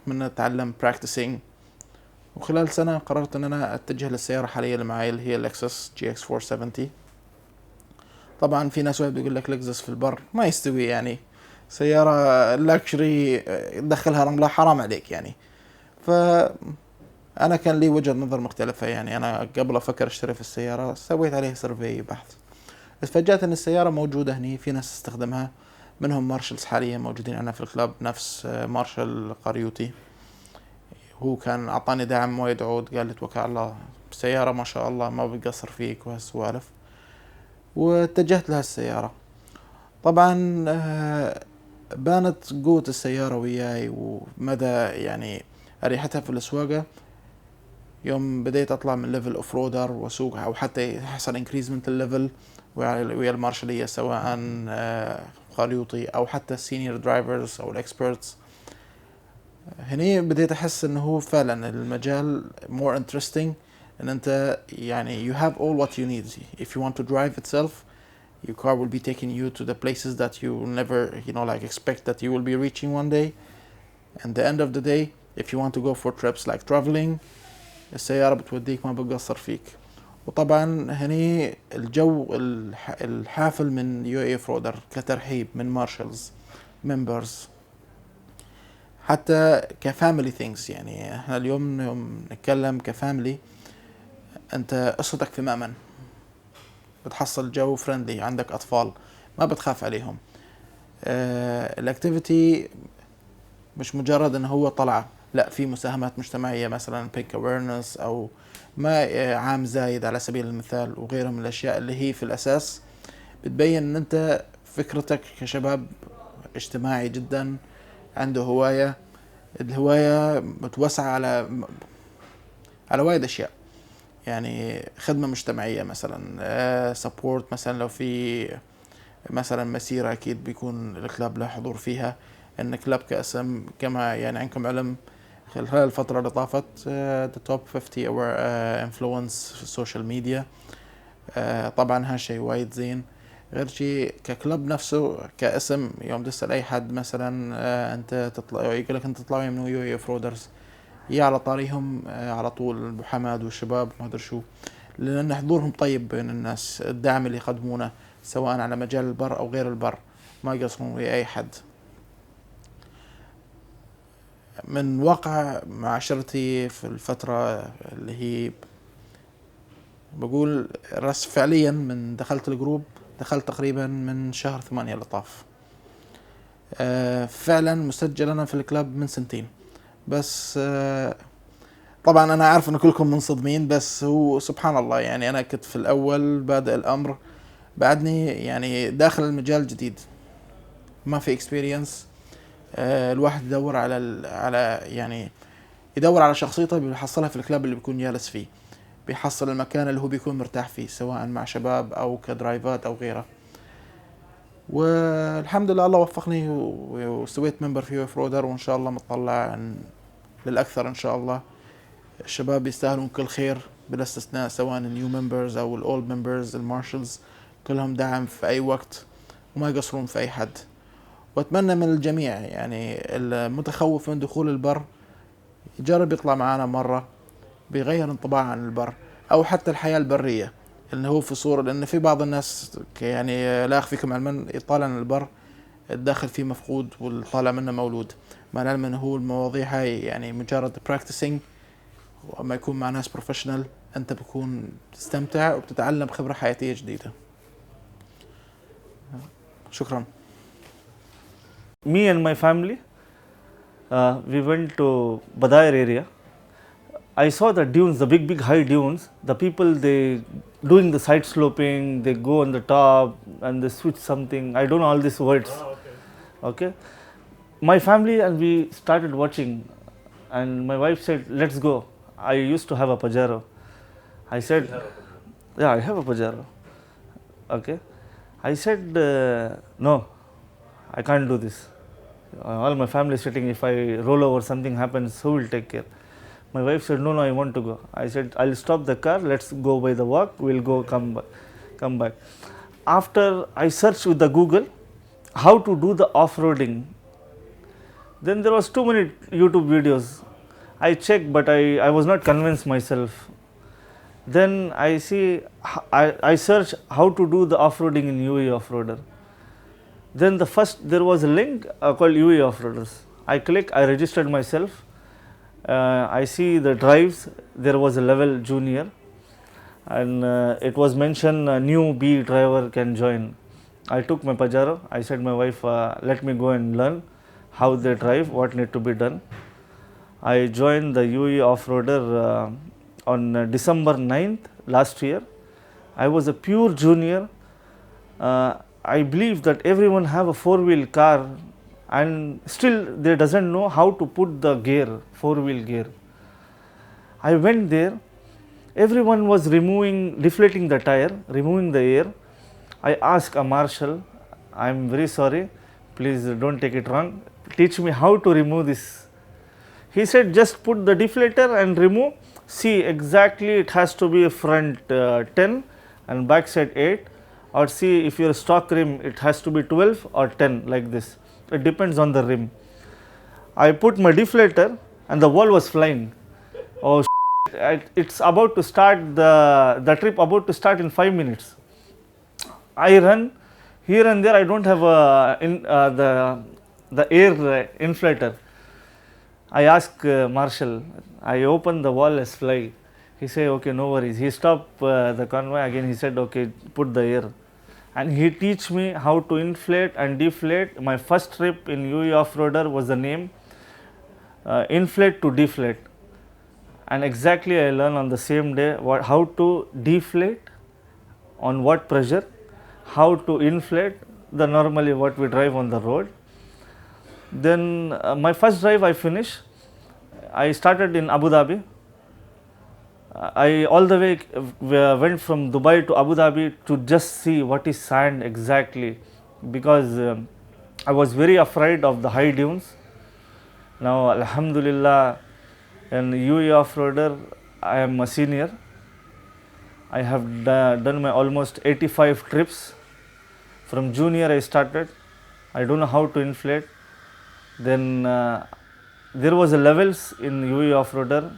من أتعلم براكتسينج، وخلال سنة قررت أن أنا أتجه للسيارة الحالية اللي معي اللي هي اللكسس GX 470. طبعا في ناس واحد بيقول لك لكزس في البر ما يستوي، يعني سيارة لاكشري تدخلها رملة حرام عليك يعني. فأنا كان لي وجهة نظر مختلفة، يعني أنا قبل أفكر أشتري في السيارة سويت عليه سيرفي بحث، اتفاجأت أن السيارة موجودة هني، في ناس تستخدمها منهم مارشلز حاليا موجودين عندنا في الكلاب، نفس مارشل قريوتي هو كان أعطاني دعم وايد عود، قال لي توكل على الله سيارة ما شاء الله ما بتقصر فيك وهالسوالف، واتجهت لها السيارة. طبعا بانت قوة السيارة وياي ومدى يعني أريحتها في السواقة يوم بديت أطلع من ليفل أوف رودر وأسوق، أو حتى يحصل انكريزمنت الليفل ويا المارشلية سواء خريوطي أو حتى السينيور درايفرز أو الإكسبرتس. هني بديت أحس إنه هو فعلا المجال more interesting، إن أنت يعني you have all what you need. If you want to drive itself, your car will be taking you to the places that you will never expect that you will be reaching one day. And the end of the day, if you want to go for trips like traveling, السيارة بتوديك ما بتقصر فيك. وطبعا هني الجو الحافل من UAE Offroader كترحيب من مارشلز ممبرز حتى كفاميلي ثينكس. يعني احنا اليوم يوم نتكلم كفاميلي انت قصتك في مأمن، بتحصل جو فريندلي، عندك أطفال ما بتخاف عليهم. الاكتيفيتي مش مجرد انه هو طلع، لا في مساهمات مجتمعية مثلا بيك اويرنس او ما عام زايد على سبيل المثال وغيرها من الاشياء اللي هي في الاساس بتبين ان انت فكرتك كشباب اجتماعي جدا عنده هواية. الهواية متوسعة على وايد اشياء، يعني خدمة مجتمعية مثلا سبورت، مثلا لو في مثلا مسيرة اكيد بيكون الكلاب له حضور فيها. ان كلاب كاسم كما يعني عندكم علم خلال الفترة اللي طافت the top 50 our influence في السوشيال ميديا. طبعا هالشي وايد زين. غير شي ككلب نفسه كاسم يوم تسأل اي حد مثلا انت تطلع يقول لك انت تطلعوا من UAE Offroaders، يا على طاريهم على طول ابو حماد والشباب ما ادري شو، لان حضورهم طيب بين الناس، الدعم اللي يقدمونه سواء على مجال البر او غير البر ما يقصرون ويا اي حد. من واقع معاشرتي في الفترة اللي هي بقول فعليا من دخلت الجروب دخلت تقريبا من شهر 8 اللي طاف. فعلا مسجل أنا في الكلاب من سنتين بس. طبعا أنا عارف أن كلكم منصدمين، بس هو سبحان الله يعني أنا كنت في الأول بادئ الأمر، بعدني يعني داخل المجال جديد ما في experience. الواحد يدور على يعني يدور على شخصيته بيحصلها في الكلاب اللي بيكون جالس فيه، بيحصل المكان اللي هو بيكون مرتاح فيه سواء مع شباب أو كدرايفات أو غيره. والحمد لله الله وفقني وسويت ممبر في Offroader، وإن شاء الله متطلع للأكثر إن شاء الله. الشباب يستاهلون كل خير بلا استثناء سواء النيو ممبرز أو الأولد ممبرز المارشلز، كلهم دعم في أي وقت وما يقصرون في أي حد. وأتمنى من الجميع يعني المتخوف من دخول البر يجرب يطلع معانا مرة بيغير انطباع عن البر أو حتى الحياة البرية اللي هو في صورة، لأن في بعض الناس يعني لا أخفيكم علما يطالع عن البر الداخل فيه مفقود والطالع منه مولود، مع العلم أنه هو المواضيع هاي يعني مجرد براكتسينج واما يكون مع ناس بروفيشنال انت بتكون تستمتع وبتتعلم خبرة حياتية جديدة. شكرا. Me and my family, we went to Badair area. I saw the dunes, the big high dunes. The people, they doing the side sloping, they go on the top and they switch something. I don't know all these words. Okay. My family and we started watching, and my wife said, let's go. I used to have a Pajero. I said, yeah, I have a Pajero. Okay. I said, no, I can't do this. All my family is sitting, if I roll over, something happens, who will take care? My wife said, no, I want to go. I said, I'll stop the car, let's go by the walk, we'll go come back. After I searched with the Google, how to do the off-roading, then there was too many YouTube videos. I checked, but I was not convinced myself. Then I searched how to do the off-roading in UAE Offroader. Then there was a link called UAE Offroaders. I click, I registered myself. I see the drives, there was a level junior, and it was mentioned a new B driver can join. I took my Pajero. I said my wife, let me go and learn how they drive, what need to be done. I joined the UAE Offroader on December 9th last year. I was a pure junior. I believe that everyone have a four-wheel car and still they doesn't know how to put the gear, four-wheel gear. I went there, everyone was deflating the tire, removing the air. I asked a marshal, I am very sorry, please don't take it wrong, teach me how to remove this. He said just put the deflator and remove, see exactly it has to be a front 10 and back side 8, or see if your stock rim it has to be 12 or 10 like this. It depends on the rim. I put my deflator and the wall was flying. Oh, it's about to start, the trip about to start in 5 minutes. I run here and there, I don't have the air inflator. I ask Marshal, I open the wall as fly. He said, okay, no worries. He stopped the convoy again. He said, okay, put the air. And he teach me how to inflate and deflate. My first trip in UAE Offroader was the name inflate to deflate. And exactly I learned on the same day how to deflate, on what pressure, how to inflate, the normally what we drive on the road. Then my first drive I finished. I started in Abu Dhabi. I all the way went from Dubai to Abu Dhabi to just see what is sand exactly, because I was very afraid of the high dunes. Now Alhamdulillah, in UAE Offroader I am a senior. I have done my almost 85 trips. From junior I started. I don't know how to inflate. Then there was a levels in UAE Offroader.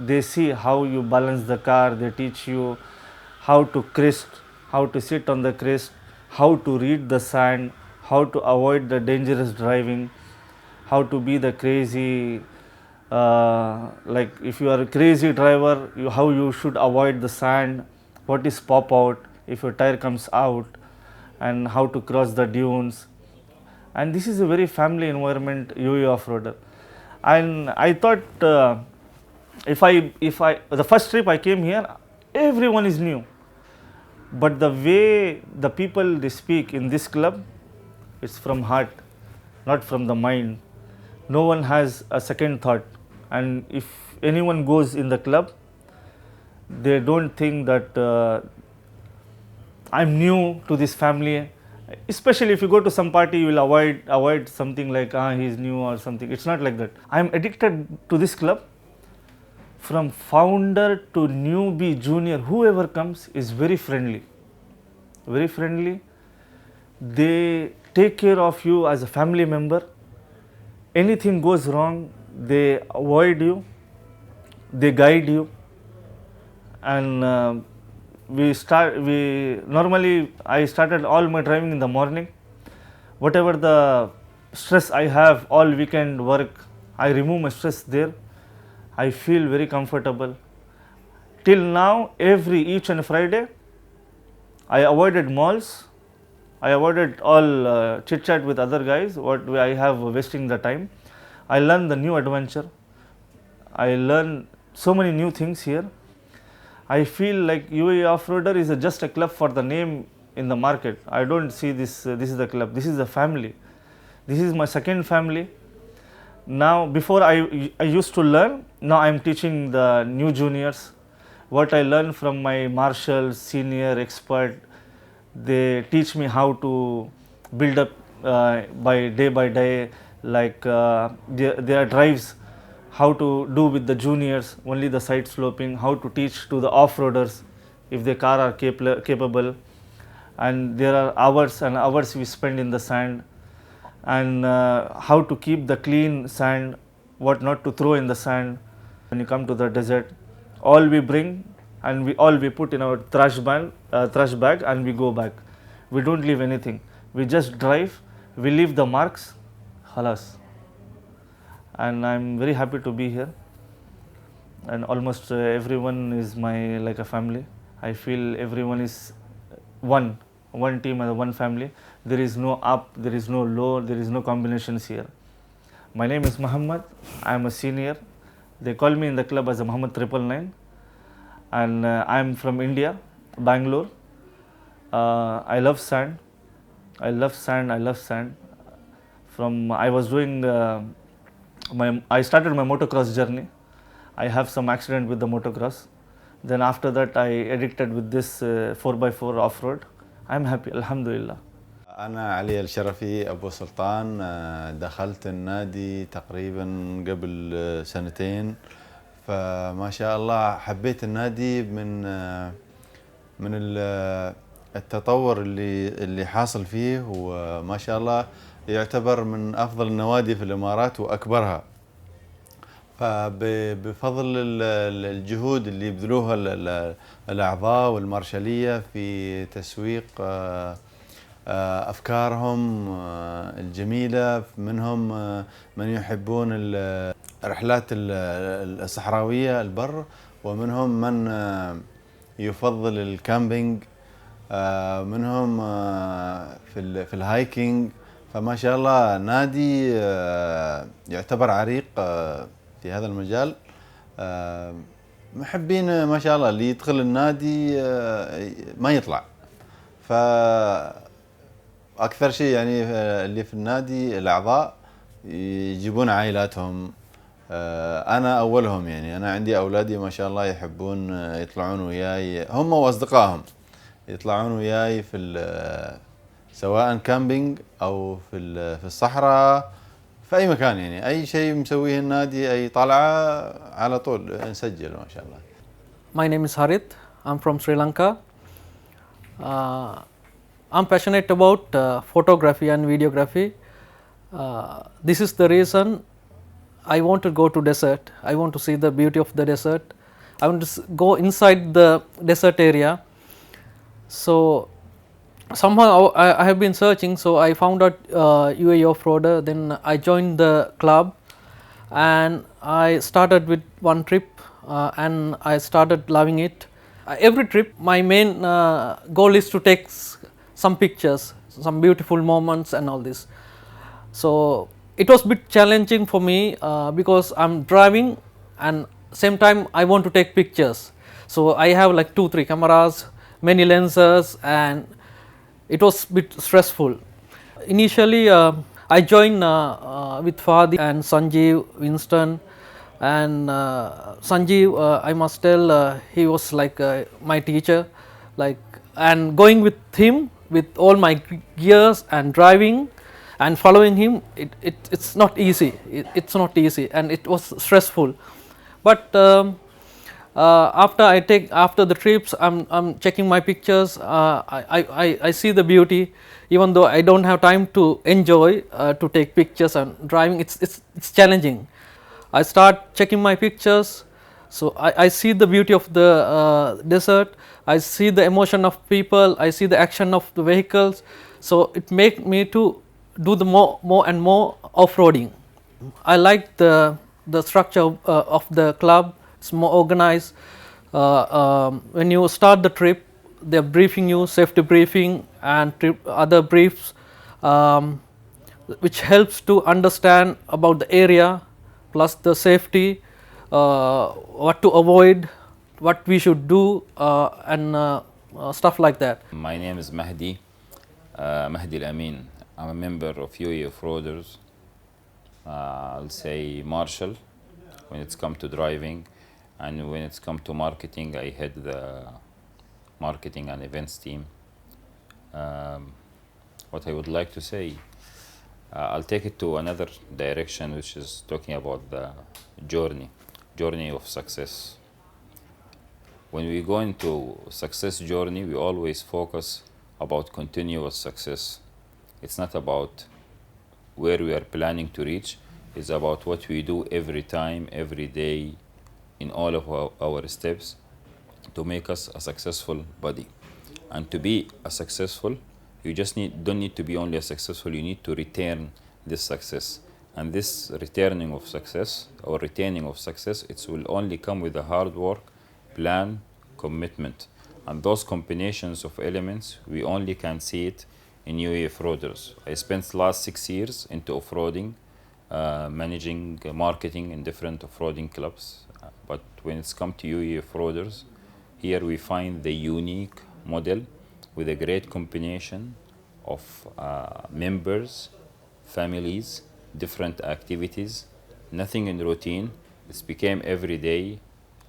They see how you balance the car, they teach you how to crest, how to sit on the crest, how to read the sand, how to avoid the dangerous driving, how to be the crazy, like if you are a crazy driver, how you should avoid the sand, what is pop out if your tire comes out, and how to cross the dunes. And this is a very family environment, UAE Offroader. And I thought the first trip I came here, everyone is new. But the way the people they speak in this club, it's from heart, not from the mind. No one has a second thought. And if anyone goes in the club, they don't think that I'm new to this family. Especially if you go to some party, you will avoid something like he's new or something. It's not like that. I'm addicted to this club. From founder to newbie, junior, whoever comes is very friendly. Very friendly. They take care of you as a family member. Anything goes wrong, they avoid you, they guide you. And normally I started all my driving in the morning. Whatever the stress I have, all weekend work, I remove my stress there. I feel very comfortable. Till now, each and Friday, I avoided malls. I avoided all chit chat with other guys. What I have wasting the time. I learn the new adventure. I learn so many new things here. I feel like UAE Offroader is just a club for the name in the market. I don't see this. This is the club. This is the family. This is my second family. Now, before I used to learn. Now I am teaching the new juniors. What I learned from my marshals, senior, expert, they teach me how to build up by day, like their drives, how to do with the juniors, only the side sloping, how to teach to the off-roaders if their car are capable. And there are hours and hours we spend in the sand, and how to keep the clean sand, what not to throw in the sand. When you come to the desert, all we bring and we put in our trash bag and we go back. We don't leave anything. We just drive, we leave the marks, halas. And I'm very happy to be here. And almost everyone is like a family. I feel everyone is one team and one family. There is no up, there is no low, there is no combinations here. My name is Muhammad. I am a senior. They call me in the club as a Muhammad 999. And I am from India, Bangalore. I love sand. I love sand. I was doing I started my motocross journey. I have some accident with the motocross. Then after that I addicted with this 4x4 off-road. I'm happy, alhamdulillah. أنا علي الشرفي أبو سلطان. دخلت النادي تقريبا قبل سنتين. فما شاء الله حبيت النادي من التطور اللي حاصل فيه، وما شاء الله يعتبر من أفضل النوادي في الإمارات وأكبرها. فبفضل الجهود اللي يبذلوها الأعضاء والمارشالية في تسويق أفكارهم الجميلة، منهم من يحبون الرحلات الصحراوية البر، ومنهم من يفضل الكامبينج، منهم في الهايكينج. فما شاء الله نادي يعتبر عريق في هذا المجال. محبين ما شاء الله اللي يدخل النادي ما يطلع. فأكثر شيء يعني اللي في النادي الأعضاء يجيبون عائلاتهم. أنا أولهم، يعني أنا عندي أولادي ما شاء الله يحبون يطلعون وياي، هم وأصدقائهم يطلعون وياي في سواء كامبينج أو في الصحراء، في أي مكان، يعني أي شيء مسويه النادي، أي طلعة على طول نسجل ما شاء الله. My name is Harith. I'm from Sri Lanka. I'm passionate about photography and videography. This is the reason I want to go to desert. I want to see the beauty of the desert. I want to go inside the desert area. So somehow I have been searching, so I found out UAE Offroader. Then I joined the club and I started with one trip and I started loving it. Every trip my main goal is to take some pictures, some beautiful moments and all this. So it was a bit challenging for me because I'm driving and same time I want to take pictures. So I have like 2-3 cameras, many lenses, and it was a bit stressful. Initially I joined with Fadi and Sanjeev, Winston, and Sanjeev, I must tell, he was like my teacher, like, and going with him with all my gears and driving and following him, it's not easy. It's not easy and it was stressful. But after the trips, I'm checking my pictures. I see the beauty, even though I don't have time to enjoy to take pictures, and driving it's challenging. I start checking my pictures, so I see the beauty of the desert. I see the emotion of people. I see the action of the vehicles. So it makes me to do the more and more off-roading. I like the the structure of the club. It's more organized. When you start the trip, they're briefing you, safety briefing and other briefs, which helps to understand about the area, plus the safety, what to avoid, what we should do, and stuff like that. My name is Mahdi Al-Amin. I'm a member of UAE Offroaders. I'll say marshal when it's come to driving, and when it's come to marketing, I head the marketing and events team. What I would like to say, I'll take it to another direction, which is talking about the journey of success. When we go into success journey, we always focus about continuous success. It's not about where we are planning to reach. It's about what we do every time, every day, in all of our steps to make us a successful body. And to be a successful, you just don't need to be only a successful, you need to retain this success. And this returning of success or retaining of success, it will only come with the hard work, plan, commitment. And those combinations of elements, we only can see it in UAE Offroaders. I spent the last 6 years into off-roading, managing marketing in different off-roading clubs. But when it's come to UAE Offroaders, here we find the unique model with a great combination of members, families, different activities, nothing in routine. It's became every day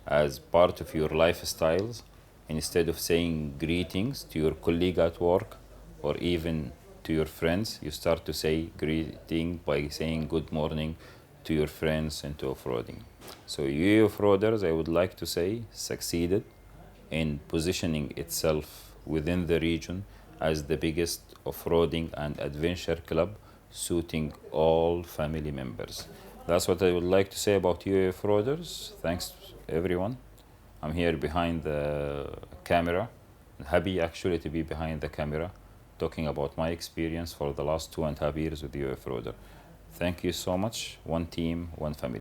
as part of your lifestyles. Instead of saying greetings to your colleague at work or even to your friends, you start to say greeting by saying good morning to your friends and to off-roading. So UAE Offroaders, I would like to say, succeeded in positioning itself within the region as the biggest off-roading and adventure club suiting all family members. That's what I would like to say about UAE Offroaders. Thanks everyone. I'm here behind the camera, happy actually to be behind the camera, talking about my experience for the last 2.5 years with UAE Offroader. Thank you so much. One team, one family.